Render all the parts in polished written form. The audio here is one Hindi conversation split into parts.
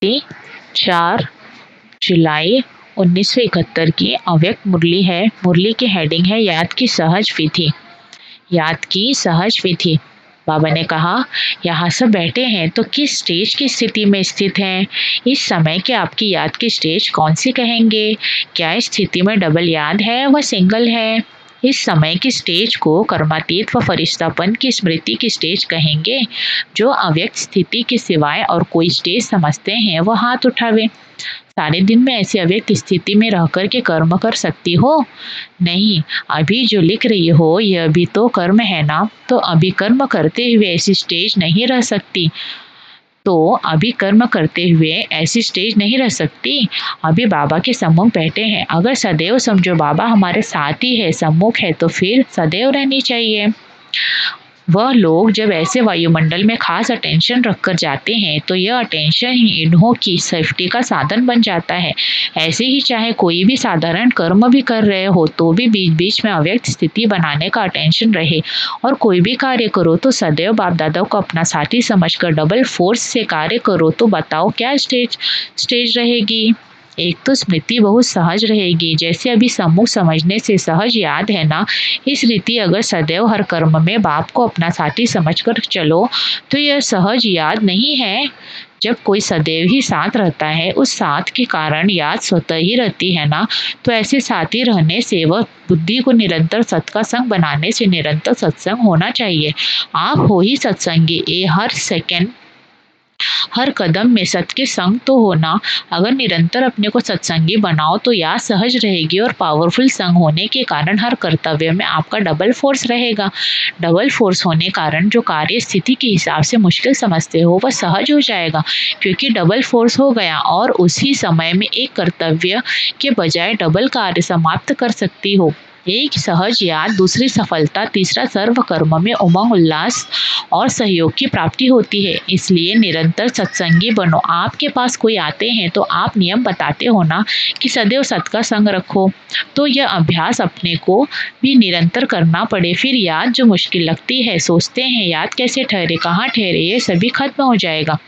स्मृति 4 जुलाई 1971 की अव्यक्त मुरली है। मुरली की हेडिंग है याद की सहज विधि। याद की सहज विधि। बाबा ने कहा, यहाँ सब बैठे हैं तो किस स्टेज की स्थिति में स्थित हैं? इस समय के आपकी याद की स्टेज कौन सी कहेंगे? क्या इस स्थिति में डबल याद है व सिंगल है? इस समय की स्टेज को कर्मातीत व फरिश्तापन की स्मृति की स्टेज कहेंगे। जो अव्यक्त स्थिति के सिवाय और कोई स्टेज समझते हैं वह हाथ उठावे। सारे दिन में ऐसी अव्यक्त स्थिति में रहकर के कर्म कर सकती हो? नहीं, अभी जो लिख रही हो यह भी तो कर्म है ना, तो अभी कर्म करते हुए ऐसी स्टेज नहीं रह सकती। तो अभी कर्म करते हुए ऐसी स्टेज नहीं रह सकती। अभी बाबा के सम्मुख बैठे हैं। अगर सदैव समझो बाबा हमारे साथ ही है, सम्मुख है, तो फिर सदैव रहनी चाहिए। वह लोग जब ऐसे वायुमंडल में खास अटेंशन रखकर जाते हैं तो यह अटेंशन ही इन्हों की सेफ्टी का साधन बन जाता है। ऐसे ही चाहे कोई भी साधारण कर्म भी कर रहे हो तो भी बीच बीच में अव्यक्त स्थिति बनाने का अटेंशन रहे, और कोई भी कार्य करो तो सदैव बाप दादा को अपना साथी समझकर डबल फोर्स से कार्य करो। तो बताओ क्या स्टेज रहेगी? एक तो स्मृति बहुत सहज रहेगी, जैसे अभी सम्मुख समझने से सहज याद है ना, इस रीति अगर सदैव हर कर्म में बाप को अपना साथी समझकर चलो तो यह सहज याद नहीं है। जब कोई सदैव ही साथ रहता है, उस साथ के कारण याद स्वतः ही रहती है ना, तो ऐसे साथी रहने से वह बुद्धि को निरंतर सत का संग बनाने से निरंतर सत्संग होना चाहिए। आप हो ही सत्संगी, ये हर सेकंड हर कदम में सत के संग तो होना। अगर निरंतर अपने को सत्संगी बनाओ तो याद सहज रहेगी और पावरफुल संग होने के कारण हर कर्तव्य में आपका डबल फोर्स रहेगा। डबल फोर्स होने कारण जो कार्य स्थिति के हिसाब से मुश्किल समझते हो वह सहज हो जाएगा, क्योंकि डबल फोर्स हो गया और उसी समय में एक कर्तव्य के बजाय डबल कार्य समाप्त कर सकती हो। एक सहज याद, दूसरी सफलता, तीसरा सर्व कर्म में उमंग, उल्लास और सहयोग की प्राप्ति होती है। इसलिए निरंतर सत्संगी बनो। आपके पास कोई आते हैं तो आप नियम बताते हो ना कि सदैव सत का संग रखो, तो यह अभ्यास अपने को भी निरंतर करना पड़े। फिर याद जो मुश्किल लगती है, सोचते हैं याद कैसे ठहरे, कहाँ ठहरे, ये सभी खत्म हो जाएगा।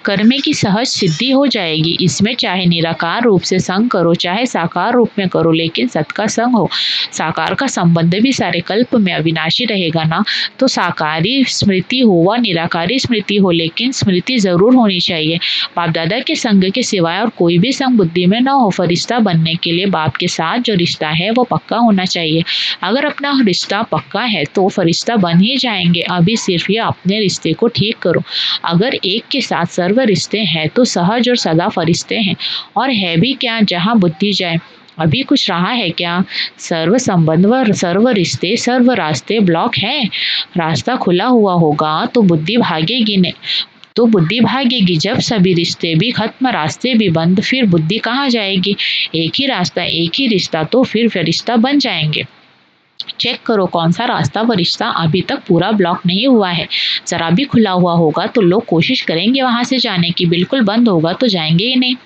कर्मे की सहज सिद्धि हो जाएगी। इसमें चाहे निराकार रूप से संग करो, चाहे साकार रूप में करो, लेकिन सत का संग हो। साकार का संबंध भी सारे कल्प में अविनाशी रहेगा ना, तो साकारी स्मृति हो व निराकारी स्मृति हो, लेकिन स्मृति जरूर होनी चाहिए। बाप दादा के संग के सिवाय और कोई भी संग बुद्धि में न हो। फरिश्ता बनने के लिए बाप के साथ जो रिश्ता है वो पक्का होना चाहिए। अगर अपना रिश्ता पक्का है तो फरिश्ता बन ही जाएंगे। अभी सिर्फ ये अपने रिश्ते को ठीक करो। अगर एक के साथ सर्व रिश्ते हैं तो सहज और सदा फरिश्ते हैं, और है भी क्या जहाँ बुद्धि जाए। अभी कुछ रहा है क्या? सर्व संबंध व सर्व रिश्ते, सर्व रास्ते ब्लॉक हैं। रास्ता खुला हुआ होगा तो बुद्धि भागेगी नहीं, तो बुद्धि भागेगी। जब सभी रिश्ते भी खत्म, रास्ते भी बंद, फिर बुद्धि कहाँ जाएगी? एक ही रास्ता, एक ही रिश्ता, तो फिर फरिश्ता बन जाएंगे। चेक करो कौन सा रास्ता व रिश्ता अभी तक पूरा ब्लॉक नहीं हुआ है। जरा भी खुला हुआ होगा तो लोग कोशिश करेंगे वहां से जाने की, बिल्कुल बंद होगा तो जाएंगे ही नहीं।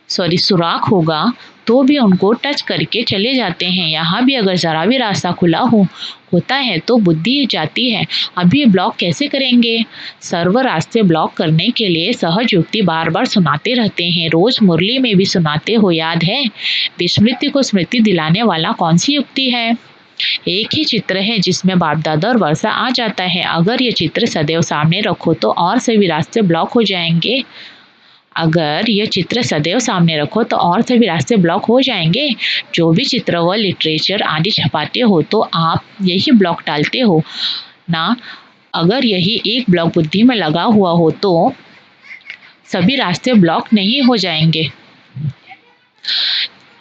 सुराख होगा तो भी उनको टच करके चले जाते हैं। यहाँ भी अगर जरा भी रास्ता खुला होता है तो बुद्धि जाती है। अभी ब्लॉक कैसे करेंगे? सर्व रास्ते ब्लॉक करने के लिए सहज युक्ति बार बार सुनाते रहते हैं। रोज मुरली में भी सुनाते हो, याद है? विस्मृति को स्मृति दिलाने वाला कौन सी युक्ति है? एक ही चित्र है जिसमें बाप दादा और वर्षा आ जाता है। अगर ये चित्र सदैव सामने रखो तो और सभी रास्ते ब्लॉक हो जाएंगे। अगर यह चित्र सदैव सामने रखो तो और सभी रास्ते ब्लॉक हो जाएंगे। जो भी चित्र व लिटरेचर आदि छपाते हो तो आप यही ब्लॉक डालते हो ना। अगर यही एक ब्लॉक बुद्धि में लगा हुआ हो तो सभी रास्ते ब्लॉक नहीं हो जाएंगे।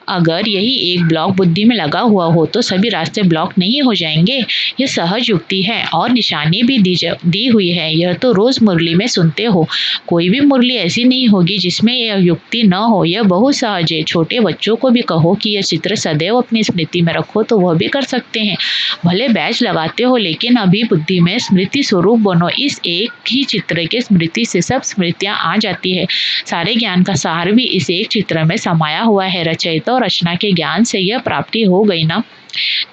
अगर यही एक ब्लॉक बुद्धि में लगा हुआ हो तो सभी रास्ते ब्लॉक नहीं हो जाएंगे। यह सहज युक्ति है और निशानी भी दी हुई है। यह तो रोज मुरली में सुनते हो। कोई भी मुरली ऐसी नहीं होगी जिसमें यह युक्ति न हो। यह बहुत सहज है। छोटे बच्चों को भी कहो कि यह चित्र सदैव अपनी स्मृति में रखो तो वह भी कर सकते हैं। भले बैच लगाते हो लेकिन अभी बुद्धि में स्मृति स्वरूप बनो। इस एक ही चित्र के स्मृति से सब स्मृतियां आ जाती है। सारे ज्ञान का सार भी इस एक चित्र में समाया हुआ है। रचयिता और रचना के ज्ञान से यह प्राप्ति हो गई ना,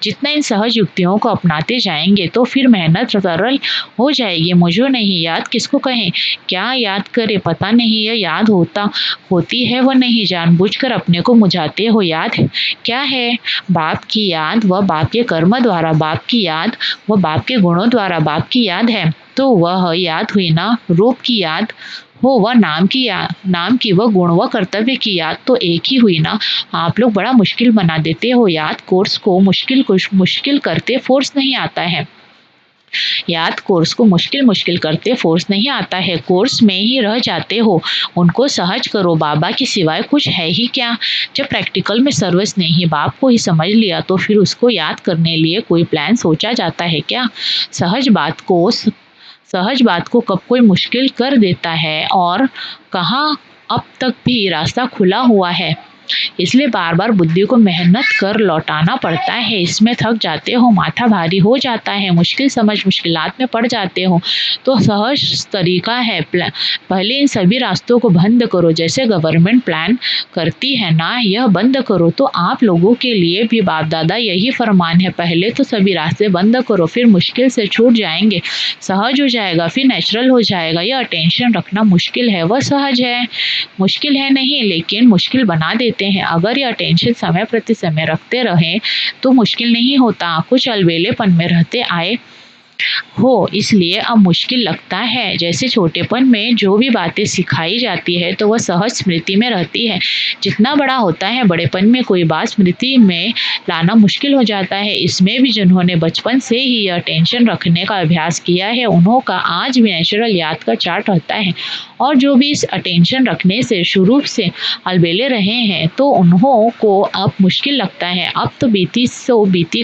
जितना इन सहज युक्तियों को अपनाते जाएंगे तो फिर मेहनत सरल हो जाएगी। मुझे नहीं याद किसको कहें, क्या याद करे पता नहीं, यह याद होती है व नहीं, जानबूझकर अपने को मुझाते हो। याद क्या है? बाप की याद व बाप के कर्म द्वारा बाप की याद व बाप के गुणों द्वारा बाप की याद है, तो वह याद हुई ना। रूप की याद हो व नाम की व गुण व कर्तव्य की याद तो एक ही हुई ना। आप लोग बड़ा मुश्किल बना देते हो याद कोर्स को, मुश्किल करते फोर्स नहीं आता है। याद कोर्स को मुश्किल करते फोर्स नहीं आता है, कोर्स में ही रह जाते हो। उनको सहज करो, बाबा के सिवाय कुछ है ही क्या। जब प्रैक्टिकल में सर्वस्व नहीं बाप को ही समझ लिया तो फिर उसको याद करने लिए कोई प्लान सोचा जाता है क्या। सहज बात को कब कोई मुश्किल कर देता है, और कहाँ अब तक भी रास्ता खुला हुआ है। इसलिए बार बार बुद्धि को मेहनत कर लौटाना पड़ता है। इसमें थक जाते हो, माथा भारी हो जाता है, मुश्किल समझ मुश्किलात में पड़ जाते हो, तो सहज तरीका है, पहले इन सभी रास्तों को बंद करो। जैसे गवर्नमेंट प्लान करती है ना, यह बंद करो। तो आप लोगों के लिए भी बाप दादा यही फरमान है, पहले तो सभी रास्ते बंद करो, फिर मुश्किल से छूट जाएंगे, सहज हो जाएगा, फिर नेचुरल हो जाएगा। यह अटेंशन रखना मुश्किल है, वह सहज है। मुश्किल है नहीं, लेकिन मुश्किल बना देते हैं। अगर ये अटेंशन समय प्रति समय रखते रहे तो मुश्किल नहीं होता, कुछ अलबेलेपन में रहते आए हो, इसलिए अब मुश्किल लगता है। जैसे छोटेपन में जो भी बातें सिखाई जाती है तो वह सहज स्मृति में रहती है। जितना बड़ा होता है, बड़ेपन में कोई बात स्मृति में लाना मुश्किल हो जाता है। इसमें भी जिन्होंने बचपन से ही यह टेंशन रखने का अभ्यास किया है, उन्हों का आज भी नेचुरल याद का चार्ट रहता है। और जो भी इस अटेंशन रखने से शुरू से अलबेले रहे हैं, तो उन्हों को अब मुश्किल लगता है। अब तो बीती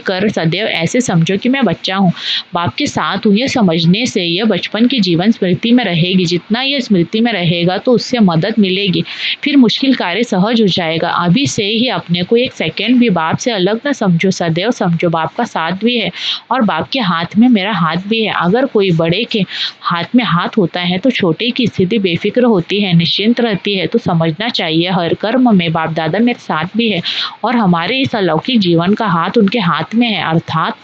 कर सदैव ऐसे समझो कि मैं बच्चा हूँ, बाप के साथ हूँ। यह समझने से यह बचपन की जीवन स्मृति में रहेगी। जितना यह स्मृति में रहेगा तो उससे मदद मिलेगी, फिर मुश्किल कार्य सहज हो जाएगा। अभी से ही अपने को एक सेकंड भी बाप से अलग न समझो, सदैव समझो बाप का साथ भी है और बाप के हाथ में मेरा हाथ भी है। अगर कोई बड़े के हाथ में हाथ होता है तो छोटे की स्थिति बेफिक्र होती है, निश्चिंत रहती है। तो समझना चाहिए हर कर्म में बाप दादा मेरे साथ भी है और हमारे इस अलौकिक जीवन का हाथ उनके हाथ में है, अर्थात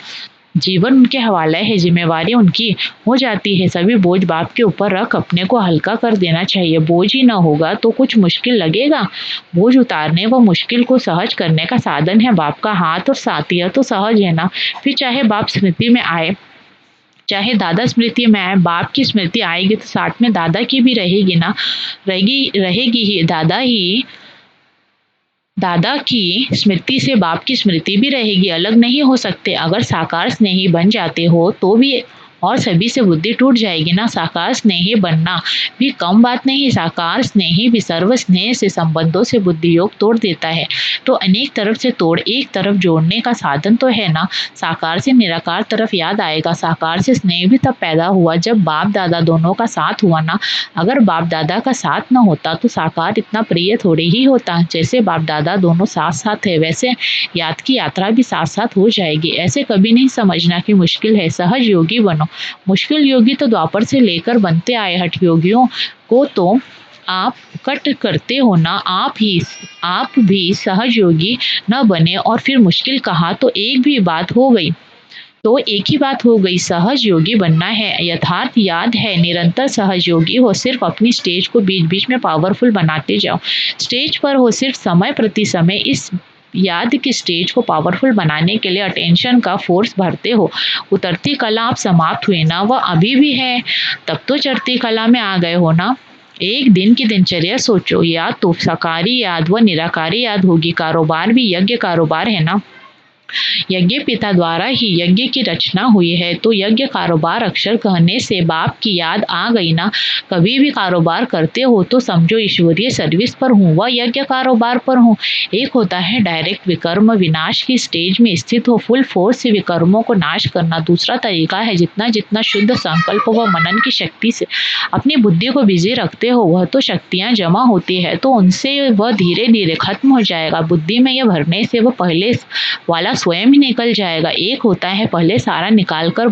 जीवन उनके हवाले है, जिम्मेवारी उनकी हो जाती है। सभी बोझ बाप के ऊपर रख अपने को हल्का कर देना चाहिए। बोझ ही ना होगा तो कुछ मुश्किल लगेगा। बोझ उतारने व मुश्किल को सहज करने का साधन है बाप का हाथ और साथ। यह तो सहज है ना। फिर चाहे बाप स्मृति में आए, चाहे दादा स्मृति में आए, बाप की स्मृति आएगी तो साथ में दादा की भी रहेगी ना, रहेगी ही। दादा की स्मृति से बाप की स्मृति भी रहेगी, अलग नहीं हो सकते। अगर साकार स्नेही बन जाते हो तो भी और सभी से बुद्धि टूट जाएगी ना। साकार स्नेही बनना भी कम बात नहीं, साकार स्नेही भी सर्व स्नेह से संबंधों से बुद्धि योग तोड़ देता है। तो अनेक तरफ से तोड़ एक तरफ जोड़ने का साधन तो है ना। साकार से निराकार तरफ याद आएगा। साकार से स्नेह भी तब पैदा हुआ जब बाप दादा दोनों का साथ हुआ ना। अगर बाप दादा का साथ न होता तो साकार इतना प्रिय थोड़े ही होता। जैसे बाप दादा दोनों साथ साथ है, वैसे याद की यात्रा भी साथ साथ हो जाएगी। ऐसे कभी नहीं समझना कि मुश्किल है, सहज योगी बनो। मुश्किल योगी तो द्वापर से लेकर बनते आए। हठ योगियों को तो आप कट करते हो ना। आप भी सहज योगी न बने और फिर मुश्किल कहा तो एक ही बात हो गई। सहज योगी बनना है, यथार्थ याद है, निरंतर सहज योगी हो। सिर्फ अपनी स्टेज को बीच बीच में पावरफुल बनाते जाओ। स्टेज पर हो, सिर्फ समय प्रति समय इस याद की स्टेज को पावरफुल बनाने के लिए अटेंशन का फोर्स भरते हो। उतरती कला आप समाप्त हुई ना, वह अभी भी है, तब तो चढ़ती कला में आ गए हो ना। एक दिन की दिनचर्या सोचो, या तो साकारी याद व निराकारी याद होगी। कारोबार भी यज्ञ कारोबार है ना। यज्ञ पिता द्वारा ही यज्ञ की रचना हुई है, तो यज्ञ कारोबार अक्षर कहने से बाप की याद आ गई ना। कभी भी कारोबार करते हो तो समझो ईश्वरीय सर्विस पर हूँ व यज्ञ कारोबार पर हूँ। एक होता है डायरेक्ट विकर्म, विनाश की स्टेज में स्थित हो, फुल फोर्स से विकर्मों को नाश करना। दूसरा तरीका है जितना जितना शुद्ध संकल्प व मनन की शक्ति से अपनी बुद्धि को बिजी रखते हो, वह तो शक्तियाँ जमा होती है तो उनसे वह धीरे धीरे खत्म हो जाएगा। बुद्धि में यह भरने से वह पहले वाला स्वयं ही निकल जाएगा। एक होता है पहले सारा निकाल कर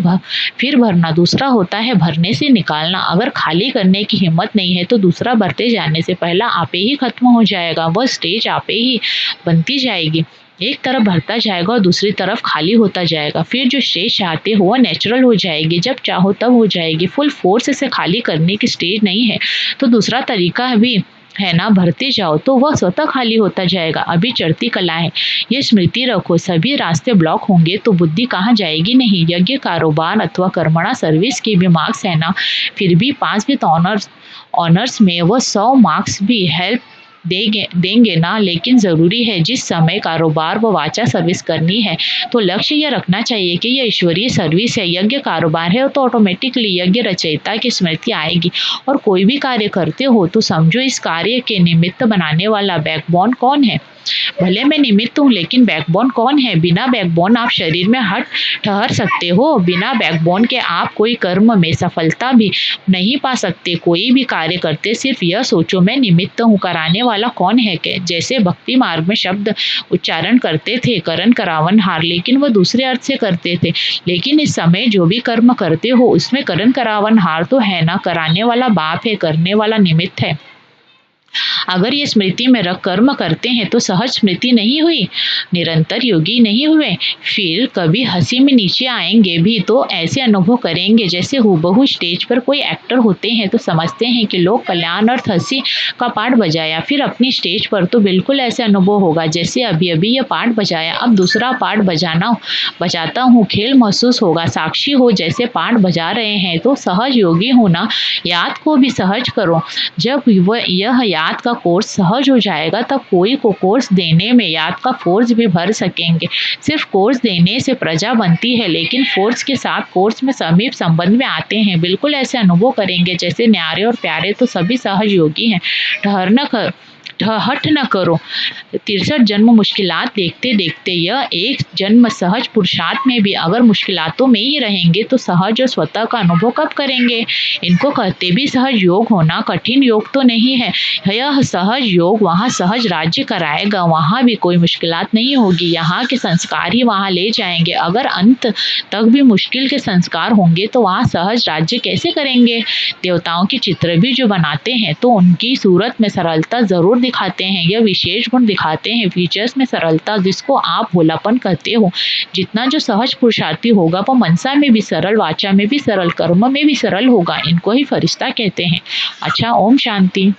फिर भरना, दूसरा होता है भरने से निकालना। अगर खाली करने की हिम्मत नहीं है तो दूसरा भरते जाने से पहला आपे ही खत्म हो जाएगा। वह स्टेज आपे ही बनती जाएगी। एक तरफ भरता जाएगा और दूसरी तरफ खाली होता जाएगा। फिर जो स्टेज चाहते हो वह नेचुरल हो जाएगी, जब चाहो तब हो जाएगी। फुल फोर्स से खाली करने की स्टेज नहीं है। तो दूसरा तरीका भी है ना, भरते जाओ तो वह स्वतः खाली होता जाएगा। अभी चढ़ती कला है, ये स्मृति रखो। सभी रास्ते ब्लॉक होंगे तो बुद्धि कहाँ जाएगी नहीं। यज्ञ, कारोबार अथवा कर्मणा सर्विस के भी मार्क्स है ना, फिर भी पास विद ऑनर्स में वो 100 मार्क्स भी हेल्प देंगे ना। लेकिन ज़रूरी है जिस समय कारोबार व वाचा सर्विस करनी है तो लक्ष्य यह रखना चाहिए कि यह ईश्वरीय सर्विस है। यज्ञ कारोबार है तो ऑटोमेटिकली यज्ञ रचयिता की स्मृति आएगी। और कोई भी कार्य करते हो तो समझो इस कार्य के निमित्त बनाने वाला बैकबोन कौन है। भले मैं निमित्त हूँ लेकिन बैकबोन कौन है। बिना बैकबोन आप शरीर में हट ठहर सकते हो। बिना बैकबोन के आप कोई कर्म में सफलता भी नहीं पा सकते। कोई भी कार्य करते सिर्फ यह सोचो मैं निमित्त हूँ, कराने वाला कौन है। के जैसे भक्ति मार्ग में शब्द उच्चारण करते थे करण करावन हार, लेकिन वह दूसरे अर्थ से करते थे। लेकिन इस समय जो भी कर्म करते हो उसमें करण करावन हार तो है ना, कराने वाला बाप है, करने वाला निमित्त है। अगर ये स्मृति में रख कर्म करते हैं तो सहज स्मृति नहीं हुई, निरंतर योगी नहीं हुए। फिर कभी हंसी में नीचे आएंगे भी तो ऐसे अनुभव करेंगे जैसे हूबहू स्टेज पर कोई एक्टर होते हैं तो समझते हैं कि लोक कल्याण अर्थ हंसी का पार्ट बजाया। फिर अपनी स्टेज पर तो बिल्कुल ऐसे अनुभव होगा जैसे अभी अभी यह पार्ट बजाया, अब दूसरा पार्ट बजाता हूँ। खेल महसूस होगा, साक्षी हो जैसे पार्ट बजा रहे हैं। तो सहज योगी होना, याद को भी सहज करो। जब यह याद का कोर्स सहज हो जाएगा तब कोई को कोर्स देने में याद का फोर्स भी भर सकेंगे। सिर्फ कोर्स देने से प्रजा बनती है लेकिन फोर्स के साथ कोर्स में समीप संबंध में आते हैं। बिल्कुल ऐसे अनुभव करेंगे जैसे न्यारे और प्यारे तो सभी सहज योगी हैं। हठ न करो। 63 जन्म मुश्किलात देखते देखते यह एक जन्म सहज पुरुषार्थ में भी अगर मुश्किलातों में ही रहेंगे तो सहज और स्वतः का अनुभव कब करेंगे। इनको कहते भी सहज योग होना, कठिन योग तो नहीं है। यह सहज योग वहाँ सहज राज्य कराएगा, वहाँ भी कोई मुश्किलात नहीं होगी। यहाँ के संस्कार ही वहाँ ले जाएंगे। अगर अंत तक भी मुश्किल के संस्कार होंगे तो वहाँ सहज राज्य कैसे करेंगे। देवताओं के चित्र भी जो बनाते हैं तो उनकी सूरत में सरलता जरूर दिखाते हैं। यह विशेष गुण दिखाते हैं, फीचर्स में सरलता, जिसको आप भोलापन कहते हो। जितना जो सहज पुरुषार्थी होगा वो मनसा में भी सरल, वाचा में भी सरल, कर्म में भी सरल होगा। इनको ही फरिश्ता कहते हैं। अच्छा, ओम शांति।